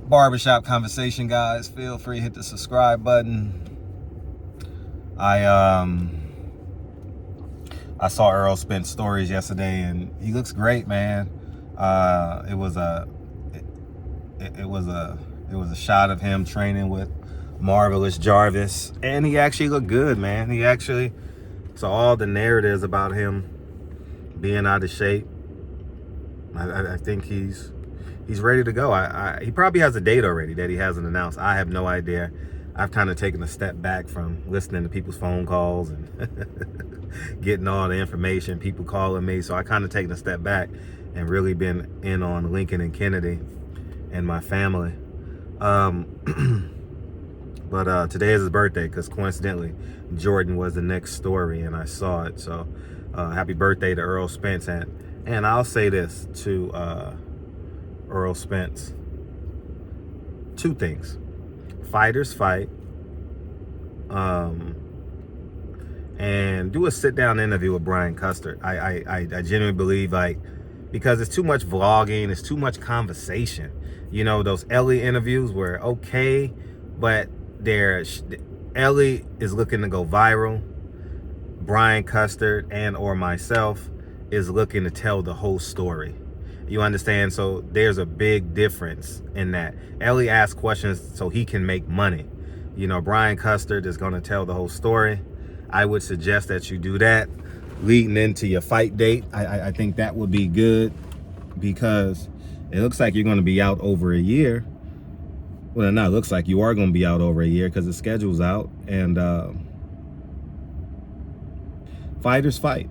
barbershop conversation, guys. Feel free to hit the subscribe button. I saw Errol Spence stories yesterday, and he looks great, man. It was a shot of him training with Marvelous Jarvis, and he actually looked good, man. So all the narratives about him being out of shape, I think he's ready to go. He probably has a date already that he hasn't announced. I have no idea. I've kind of taken a step back from listening to people's phone calls and getting all the information, people calling me. So I kind of taken a step back and really been in on Lincoln and Kennedy and my family. But today is his birthday, because coincidentally, Jordan was the next story and I saw it. So happy birthday to Errol Spence. And I'll say this to Errol Spence. Two things. Fighters fight. And do a sit-down interview with Brian Custer. I genuinely believe, like, because it's too much vlogging, it's too much conversation. You know, those Ellie interviews were okay, but Ellie is looking to go viral. Brian Custer and or myself is looking to tell the whole story. You understand? So there's a big difference in that. Ellie asks questions so he can make money. You know, Brian Custer is going to tell the whole story. I would suggest that you do that leading into your fight date. I think that would be good, because it looks like you're going to be out over a year. Well, no, it looks like you are going to be out over a year, because the schedule's out. And fighters fight.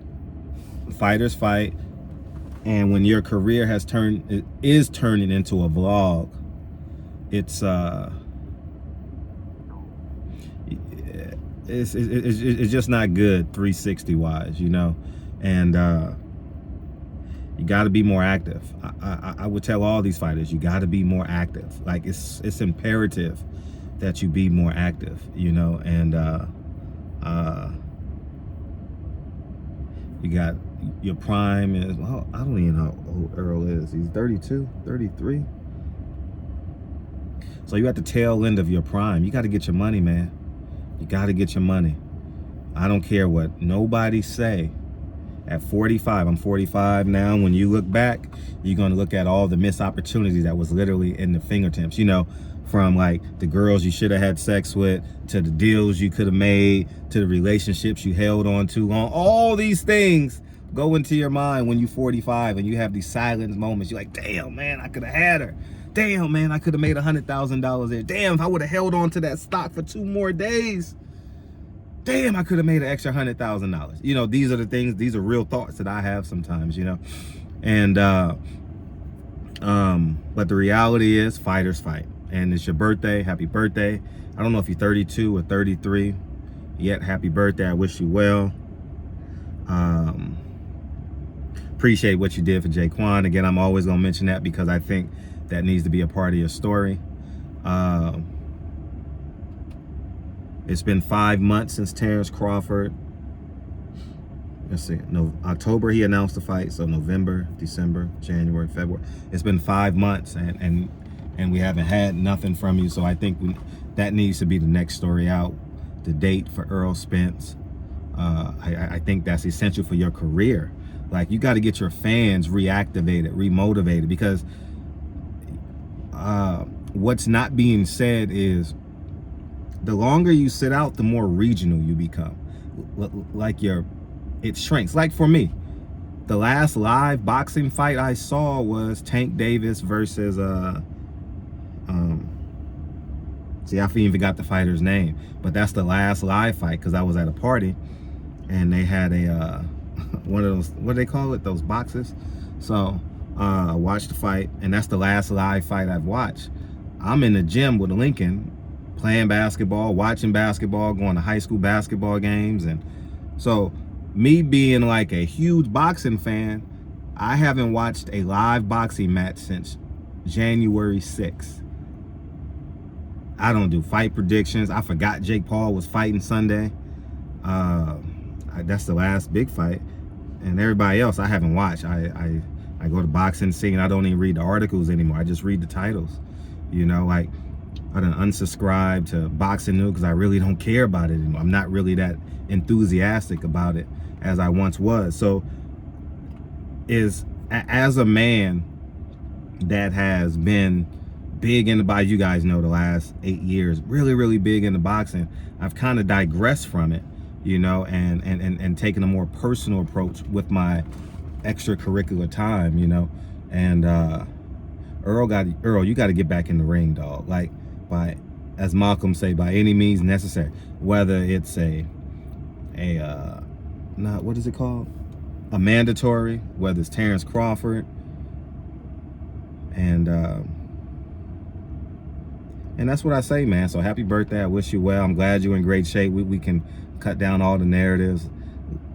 Fighters fight. And when your career is turning into a vlog, it's just not good 360 wise, you know. And you got to be more active. I would tell all these fighters, you got to be more active. Like, it's imperative that you be more active, you know. And you got your prime is, well, I don't even know how old Errol is. He's 32, 33. So you at the tail end of your prime. You got to get your money, man. You got to get your money. I don't care what nobody say. At 45, I'm 45 now. When you look back, you're going to look at all the missed opportunities that was literally in the fingertips, you know, from like the girls you should have had sex with, to the deals you could have made, to the relationships you held on too long. All these things go into your mind when you're 45 and you have these silent moments. You're like, damn, man, I could have had her. Damn, man, I could have made $100,000 there. Damn, if I would have held on to that stock for 2 more days. Damn, I could have made an extra $100,000. You know, these are the things, these are real thoughts that I have sometimes, you know. And but the reality is, fighters fight. And it's your birthday. Happy birthday. I don't know if you're 32 or 33 yet. Happy birthday. I wish you well. Appreciate what you did for Jaquan. Again, I'm always gonna mention that because I think that needs to be a part of your story. It's been 5 months since Terrence Crawford. Let's see, October he announced the fight, so November, December, January, February. It's been 5 months, and we haven't had nothing from you. So I think that needs to be the next story out. The date for Errol Spence. I think that's essential for your career. Like, you got to get your fans reactivated, remotivated, because what's not being said is the longer you sit out, the more regional you become. Like it shrinks. Like for me, the last live boxing fight I saw was Tank Davis versus see, I even got the fighter's name, but that's the last live fight, because I was at a party and they had a one of those, what do they call it, those boxes. So I watched the fight, and that's the last live fight I've watched. I'm in the gym with Lincoln, playing basketball, watching basketball, going to high school basketball games. And so me being like a huge boxing fan, I haven't watched a live boxing match since January 6th. I don't do fight predictions. I forgot Jake Paul was fighting Sunday. That's the last big fight. And everybody else I haven't watched. I go to boxing scene. I don't even read the articles anymore. I just read the titles. You know, like I done unsubscribed to Boxing News because I really don't care about it anymore. I'm not really that enthusiastic about it as I once was. So as a man that has been big into boxing, you guys know the last 8 years, really big into boxing, I've kind of digressed from it, you know, and taken a more personal approach with my extracurricular time, you know. And Errol, you got to get back in the ring, dog. Like, by, as Malcolm say, by any means necessary. Whether it's what is it called? A mandatory, whether it's Terrence Crawford, and that's what I say, man. So happy birthday. I wish you well. I'm glad you're in great shape. We can cut down all the narratives.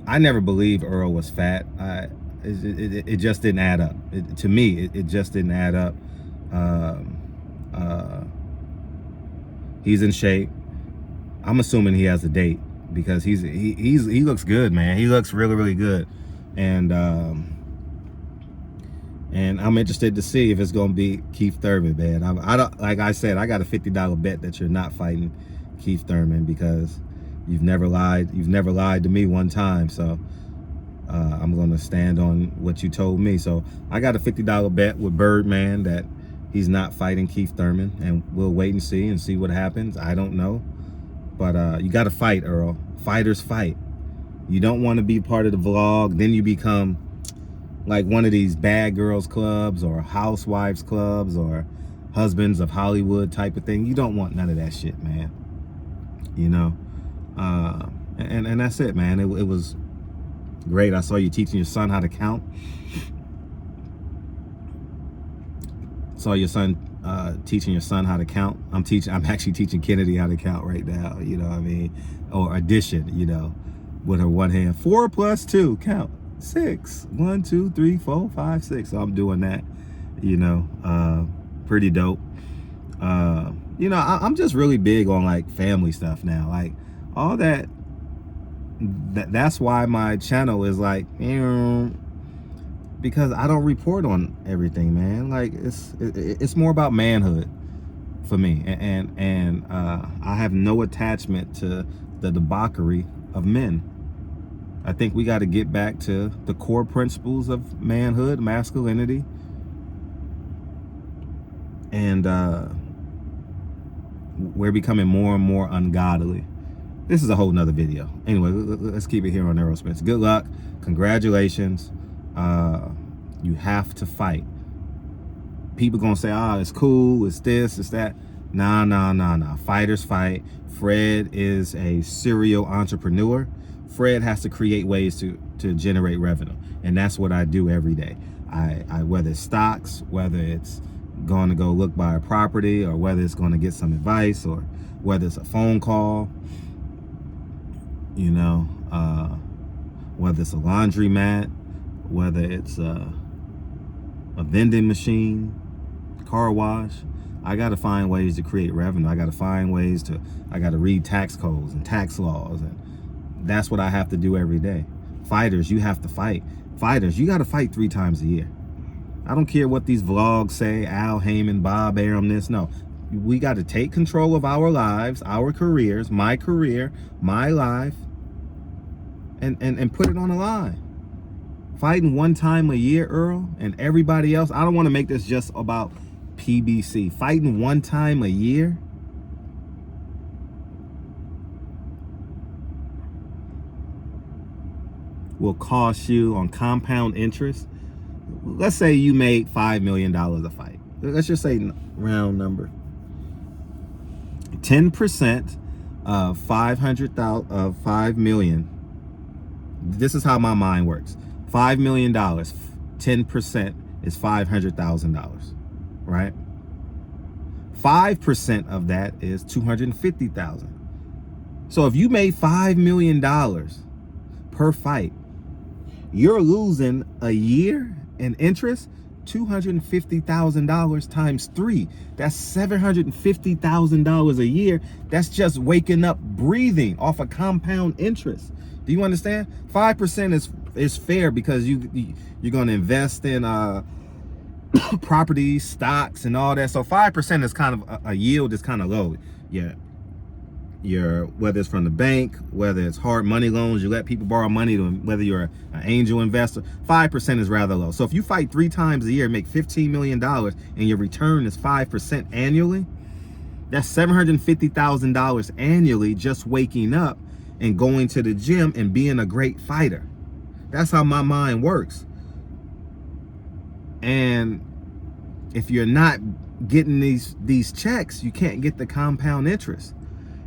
I never believed Errol was fat. It just didn't add up. To me, it just didn't add up. He's in shape. I'm assuming he has a date because he looks good, man. He looks really good. And I'm interested to see if it's gonna be Keith Thurman, man. I don't, like I said, I got a $50 bet that you're not fighting Keith Thurman because you've never lied. You've never lied to me one time. So I'm gonna stand on what you told me. So I got a $50 bet with Birdman that he's not fighting Keith Thurman, and we'll wait and see what happens. I don't know, but you got to fight, Errol. Fighters fight. You don't want to be part of the vlog. Then you become like one of these bad girls clubs or housewives clubs or husbands of Hollywood type of thing. You don't want none of that shit, man. You know, and that's it, man. It was great. I saw you teaching your son how to count. Saw your son teaching your son how to count. I'm actually teaching Kennedy how to count right now. You know what I mean? Or addition. You know, with her one hand. 4 + 2, count. 6. 1, 2, 3, 4, 5, 6. So I'm doing that. You know, pretty dope. You know, I'm just really big on like family stuff now. Like all that. That's why my channel is like, you know, because I don't report on everything, man. Like it's more about manhood for me, and I have no attachment to the debauchery of men. I think we got to get back to the core principles of manhood, masculinity, and we're becoming more and more ungodly. This is a whole nother video. Anyway, let's keep it here on Errol Spence. Good luck. Congratulations. You have to fight. People gonna say, oh, it's cool, it's this, it's that. Nah. Fighters fight. Fred is a serial entrepreneur. Fred has to create ways to generate revenue. And that's what I do every day. I whether it's stocks, whether it's going to go look buy a property, or whether it's going to get some advice, or whether it's a phone call, you know, whether it's a laundromat, whether it's a vending machine, car wash. I got to find ways to create revenue. I got to find ways I got to read tax codes and tax laws. And that's what I have to do every day. Fighters, you have to fight. Fighters, you got to fight 3 times a year. I don't care what these vlogs say, Al Heyman, Bob Arum, this. No, we got to take control of our lives, our careers, my career, my life, and put it on the line. Fighting 1 time a year, Earl, and everybody else. I don't want to make this just about PBC. Fighting 1 time a year. Will cost you on compound interest. Let's say you made $5 million a fight. Let's just say round number. 10% of 500,000 of 5 million. This is how my mind works. $5 million, 10% is $500,000, right? 5% of that is $250,000. So if you made $5 million per fight, you're losing a year in interest, $250,000 times 3. That's $750,000 a year. That's just waking up, breathing off of compound interest. Do you understand? 5% is fair because you're going to invest in properties, stocks, and all that. So 5% is kind of a yield is kind of low. Yeah. Whether it's from the bank, whether it's hard money loans, you let people borrow money, whether you're an angel investor, 5% is rather low. So if you fight 3 times a year, make $15 million, and your return is 5% annually, that's $750,000 annually just waking up and going to the gym and being a great fighter. That's how my mind works. And if you're not getting these checks, you can't get the compound interest.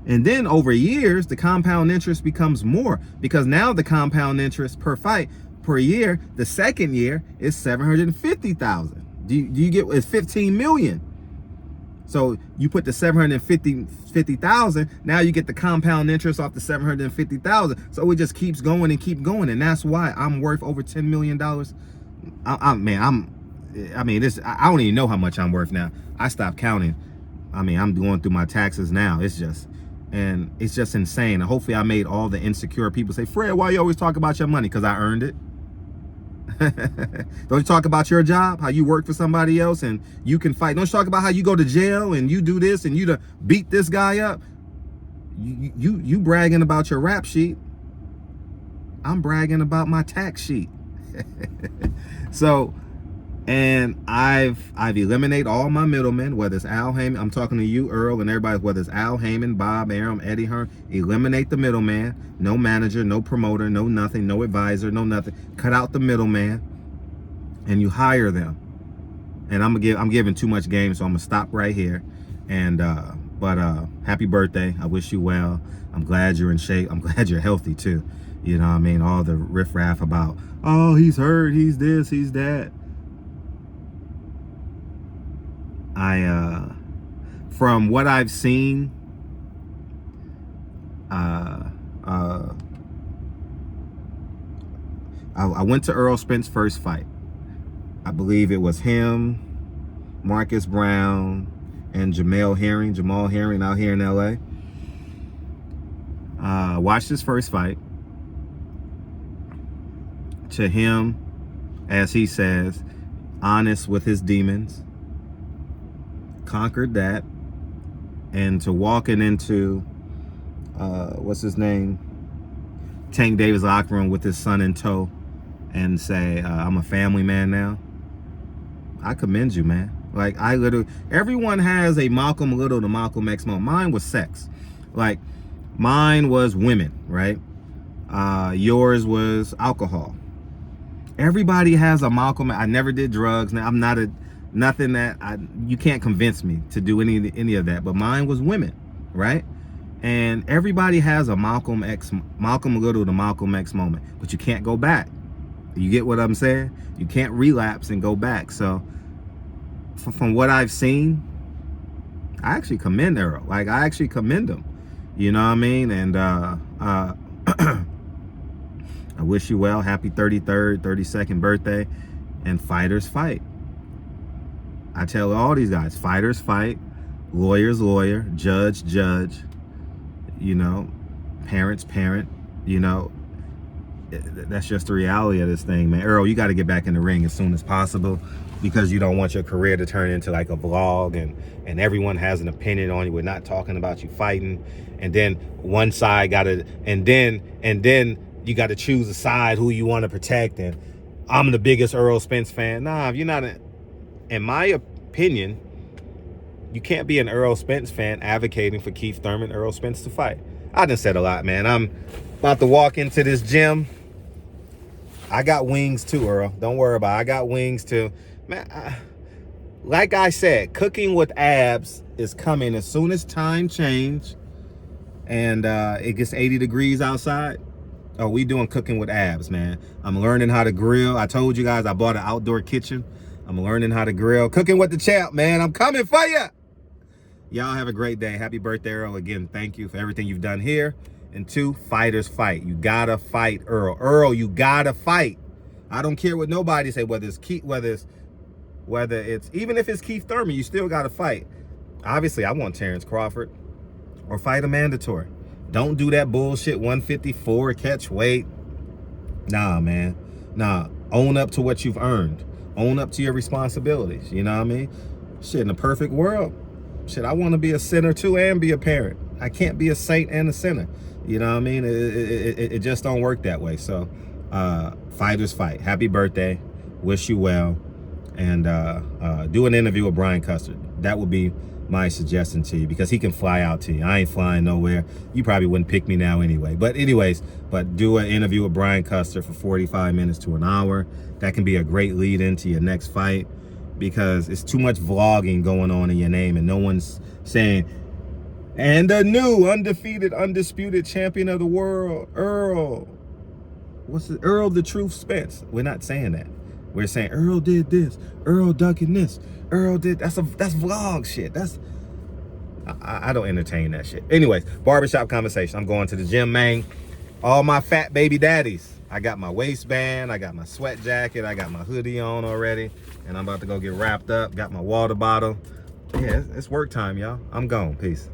And then over years, the compound interest becomes more, because now the compound interest per fight per year, the second year is 750,000. Do you get, it's 15 million. So you put the 750,000, now you get the compound interest off the 750,000. So it just keeps going and keep going. And that's why I'm worth over $10 million. I don't even know how much I'm worth now. I stopped counting. I mean, I'm going through my taxes now. It's just insane. And hopefully I made all the insecure people say, Fred, why you always talk about your money? Because I earned it. Don't you talk about your job, how you work for somebody else and you can fight? Don't you talk about how you go to jail and you do this and you beat this guy up? You bragging about your rap sheet. I'm bragging about my tax sheet. So, and I've eliminated all my middlemen, whether it's Al Heyman, I'm talking to you, Errol, and everybody, whether it's Al Heyman, Bob Arum, Eddie Hearn, eliminate the middleman. No manager, no promoter, no nothing, no advisor, no nothing. Cut out the middleman, and you hire them. And I'm giving too much game, so I'm gonna stop right here. And but happy birthday. I wish you well. I'm glad you're in shape. I'm glad you're healthy too. You know what I mean? All the riffraff about, oh, he's hurt, he's this, he's that. From what I've seen, I went to Errol Spence's first fight. I believe it was him, Marcus Brown, and Jamal Herring out here in LA. Watched his first fight. To him, as he says, honest with his demons. Conquered that, and to walking into what's his name, Tank Davis locker room with his son in tow and say, I'm a family man now. I commend you, man. Like, everyone has a Malcolm Little to Malcolm X moment. Mine was sex. Like, mine was women, right? Yours was alcohol. Everybody has a Malcolm. I never did drugs. Now, I'm not nothing that you can't convince me to do any of that. But mine was women, right? And everybody has a Malcolm Little to Malcolm X moment, but you can't go back. You get what I'm saying? You can't relapse and go back. So from what I've seen, I actually commend Errol. Like, I actually commend him. You know what I mean? And I wish you well. Happy 33rd, 32nd birthday. And fighters fight. I tell all these guys, fighters fight, lawyers lawyer, judge judge, you know, parents parent, you know. That's just the reality of this thing, man. Errol, you got to get back in the ring as soon as possible, because you don't want your career to turn into like a vlog and everyone has an opinion on you. We're not talking about you fighting, and then one side and then you got to choose a side who you want to protect. And I'm the biggest Errol Spence fan. Nah, if you're not in my opinion, you can't be an Errol Spence fan advocating for Keith Thurman, Errol Spence to fight. I done said a lot, man. I'm about to walk into this gym. I got wings too, Errol. Don't worry about it. I got wings too. Man, like I said, cooking with abs is coming as soon as time change and it gets 80 degrees outside. Oh, we doing cooking with abs, man. I'm learning how to grill. I told you guys I bought an outdoor kitchen. I'm learning how to grill. Cooking with the champ, man. I'm coming for you. Y'all have a great day. Happy birthday, Errol. Again, thank you for everything you've done here. And 2, fighters fight. You gotta fight, Errol. Errol, you gotta fight. I don't care what nobody say, whether it's even if it's Keith Thurman, you still gotta fight. Obviously, I want Terrence Crawford or fight a mandatory. Don't do that bullshit 154 catch weight. Nah, man. Nah, own up to what you've earned. Own up to your responsibilities. You know what I mean? Shit, in a perfect world, shit, I want to be a sinner too and be a parent. I can't be a saint and a sinner. You know what I mean? It just don't work that way. So fighters fight. Happy birthday. Wish you well. And do an interview with Brian Custer. That would be my suggestion to you, because he can fly out to you. I ain't flying nowhere. You probably wouldn't pick me now anyway. But anyways, do an interview with Brian Custer for 45 minutes to an hour. That can be a great lead into your next fight, because it's too much vlogging going on in your name and no one's saying, and the new undefeated, undisputed champion of the world, Errol. Errol the Truth Spence. We're not saying that. We're saying Errol did this, Errol ducking this, Errol did, that's vlog shit. I don't entertain that shit. Anyways, barbershop conversation. I'm going to the gym, man. All my fat baby daddies. I got my waistband, I got my sweat jacket, I got my hoodie on already, and I'm about to go get wrapped up. Got my water bottle. Yeah, it's work time, y'all. I'm gone. Peace.